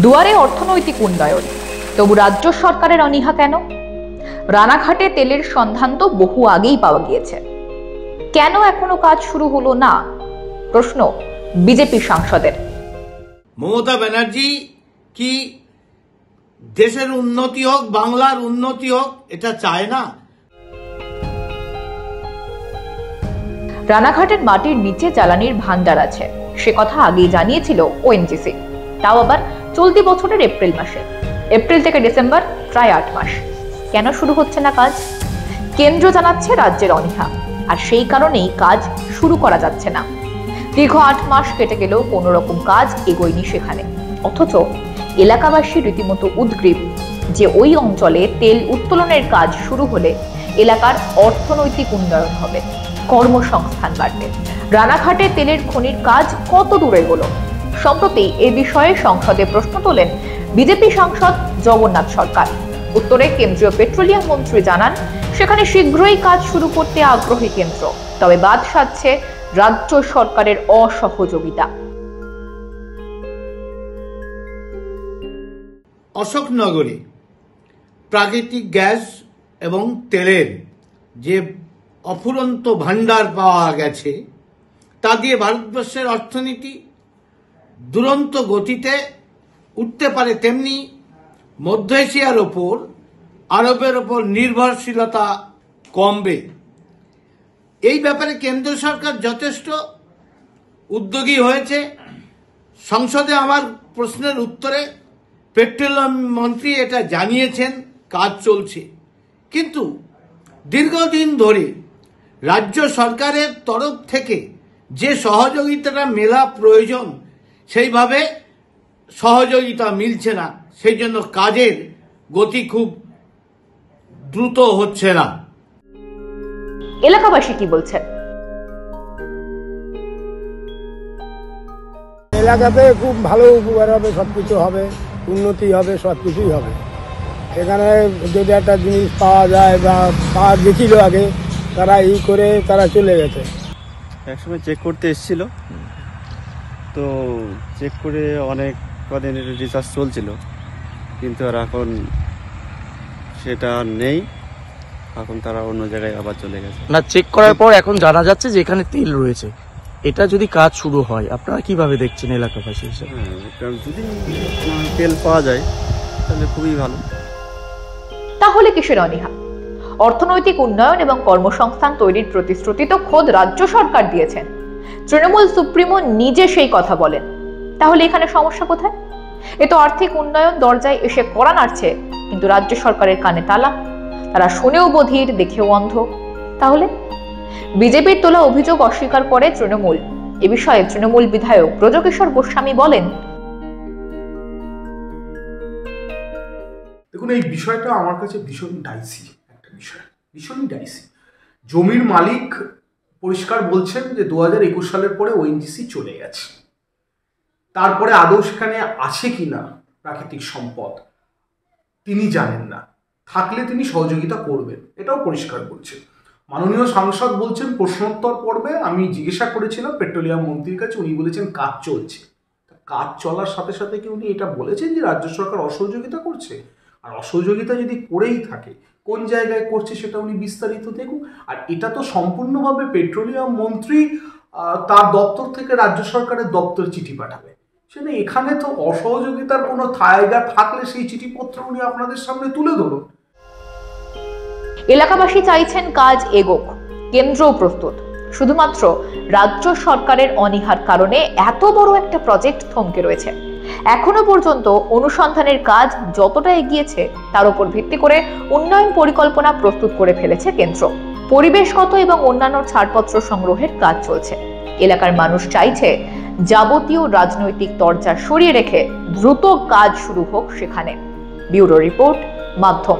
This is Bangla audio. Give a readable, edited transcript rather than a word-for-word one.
দুয়ারে অর্থনৈতিক উন্নয়ন, তবু রাজ্য সরকারের অনীহা কেন? রানাঘাটে তেলের সন্ধান তো বহু আগেই পাওয়া গিয়েছে, কেন এখনো কাজ শুরু হলো না? প্রশ্ন বিজেপি সাংসদের। মমতা ব্যানার্জি কি দেশের উন্নতি হোক, বাংলার উন্নতি হোক, এটা চায় না? রানাঘাটের মাটির নিচে জ্বালানির ভান্ডার আছে, সে কথা আগেই জানিয়েছিল ওএনজিসি, তাও আবার চলতি বছরের এপ্রিল মাসে। এপ্রিল থেকে ডিসেম্বর, প্রায় 8 মাস। কেন শুরু হচ্ছে না কাজ? কেন্দ্র জানাচ্ছে রাজ্যের অনীহা, আর সেই কারণেই কাজ শুরু করা যাচ্ছে না। দীর্ঘ 8 মাস কেটে গেলেও কোনো রকম কাজ এগোয়নি সেখানে। অথচ এলাকাবাসী রীতিমতো উদ্গ্রীব যে ওই অঞ্চলে তেল উত্তোলনের কাজ শুরু হলে এলাকার অর্থনৈতিক উন্নয়ন হবে, কর্মসংস্থান বাড়বে। রানাঘাটে তেলের খনির কাজ কত দূরে হলো? সম্প্রতি এ বিষয়ে সংসদে প্রশ্ন তোলেন বিজেপি সাংসদ জগন্নাথ সরকার। উত্তরে কেন্দ্রীয় পেট্রোলিয়াম মন্ত্রী জানান, সেখানে শীঘ্রই কাজ শুরু করতে আগ্রহী কেন্দ্র, তবে বাদ সাধছে রাজ্য সরকারের অসহযোগিতা। অশোকনগরে প্রাকৃতিক গ্যাস এবং তেলের যে অফুরন্ত ভান্ডার পাওয়া গেছে, তা দিয়ে ভারতবর্ষের অর্থনীতি দুরন্ত গতিতে উঠতে পারে, তেমনি মধ্য এশিয়ার ওপর, আরবের ওপর নির্ভরশীলতা কমবে। এই ব্যাপারে কেন্দ্র সরকার যথেষ্ট উদ্যোগী হয়েছে। সংসদে আমার প্রশ্নের উত্তরে পেট্রোলিয়াম মন্ত্রী এটা জানিয়েছেন, কাজ চলছে। কিন্তু দীর্ঘদিন ধরে রাজ্য সরকারের তরফ থেকে যে সহযোগিতাটা মেলা প্রয়োজন, সেইভাবে সহযোগিতা মিলছে না। সেই জন্য কাজের গতি খুব দ্রুত হচ্ছে না। এলাকাবাসী কি বলছেন? এলাকাতে খুব ভালো উপকার হবে, সবকিছু হবে, উন্নতি হবে, সবকিছুই হবে। এখানে যদি একটা জিনিস পাওয়া যায় বা পাওয়া গেছিল আগে, তারা তারা চলে গেছে। একসময় চেক করতে এসেছিল, তো চেক করে অনেক কদিন রিসার্চ চলছিল, কিন্তু আর এখন সেটা নেই। এখন তারা অন্য জায়গায় আবার চলে গেছে। না, চেক করার পর এখন জানা যাচ্ছে যে এখানে তেল রয়েছে। এটা যদি কাজ শুরু হয়, আপনারা কিভাবে দেখছেন এলাকাবাসী হিসেবে? যদি তেল পাওয়া যায় তাহলে খুবই ভালো। তাহলে কিসের অনীহা? অর্থনৈতিক উন্নয়ন এবং কর্মসংস্থান তৈরির প্রতিশ্রুতি তো খোদ রাজ্য সরকার দিয়েছেন। তৃণমূল সুপ্রিমো নিজে সেই কথা বলেন। তাহলে এখানে সমস্যা কোথায়? এ তো আর্থিক উন্নয়ন দরজায় এসে কড়া নাড়ছে, কিন্তু রাজ্য সরকারের কানে তালা। তারা শুনেও বধির, দেখেও অন্ধ। তাহলে বিজেপির তোলা অভিযোগ অস্বীকার করে তৃণমূল। এ বিষয়ে তৃণমূল বিধায়ক ব্রজকিশোর গোস্বামী বলেন, দেখুন, এই বিষয়টা আমার কাছে ভীষণ ডাইসি একটা বিষয়, ভীষণই ডাইসি। জমির মালিক পরিষ্কার বলছেন যে 2021 সালের পরে ওএনজিসি চলে গেছে। তারপরে আদৌ সেখানে আছে কিনা প্রাকৃতিক সম্পদ তিনি জানেন না, থাকলে তিনি সহযোগিতা করবেন, এটাও পরিষ্কার বলছেন। মাননীয় সাংসদ বলছেন, প্রশ্নোত্তর পর্বে আমি জিজ্ঞাসা করেছিলাম পেট্রোলিয়াম মন্ত্রীর কাছে, উনি বলেছেন কাজ চলছে। কাজ চলার সাথে সাথে কি উনি এটা বলেছেন যে রাজ্য সরকার অসহযোগিতা করছে? আর অসহযোগিতা যদি করেই থাকে, কোন জায়গায় করছে সেটা উনি বিস্তারিত দেখুন। আর এটা তো সম্পূর্ণভাবে পেট্রোলিয়াম মন্ত্রী তার দপ্তর থেকে রাজ্য সরকারের দপ্তরে চিঠি পাঠাবে। সেটা এখানে তো অসহযোগিতার কোনো জায়গা থাকলে সেই চিঠিপত্র উনি আপনাদের সামনে তুলে ধরুন। এলাকাবাসী চাইছেন কাজ এগোক, কেন্দ্রও প্রস্তুত। শুধুমাত্র রাজ্য সরকারের অনীহার কারণে এত বড় একটা প্রজেক্ট থমকে রয়েছে। এখনো পর্যন্ত অনুসন্ধানের কাজ যতটা এগিয়েছে, তার উপর ভিত্তি করে উন্নয়ন পরিকল্পনা প্রস্তুত করে ফেলেছে কেন্দ্র। পরিবেশগত এবং অন্যান্য ছাড়পত্র সংগ্রহের কাজ চলছে। এলাকার মানুষ চাইছে যাবতীয় রাজনৈতিক তরজা সরিয়ে রেখে দ্রুত কাজ শুরু হোক সেখানে। ব্যুরো রিপোর্ট, মাধ্যম।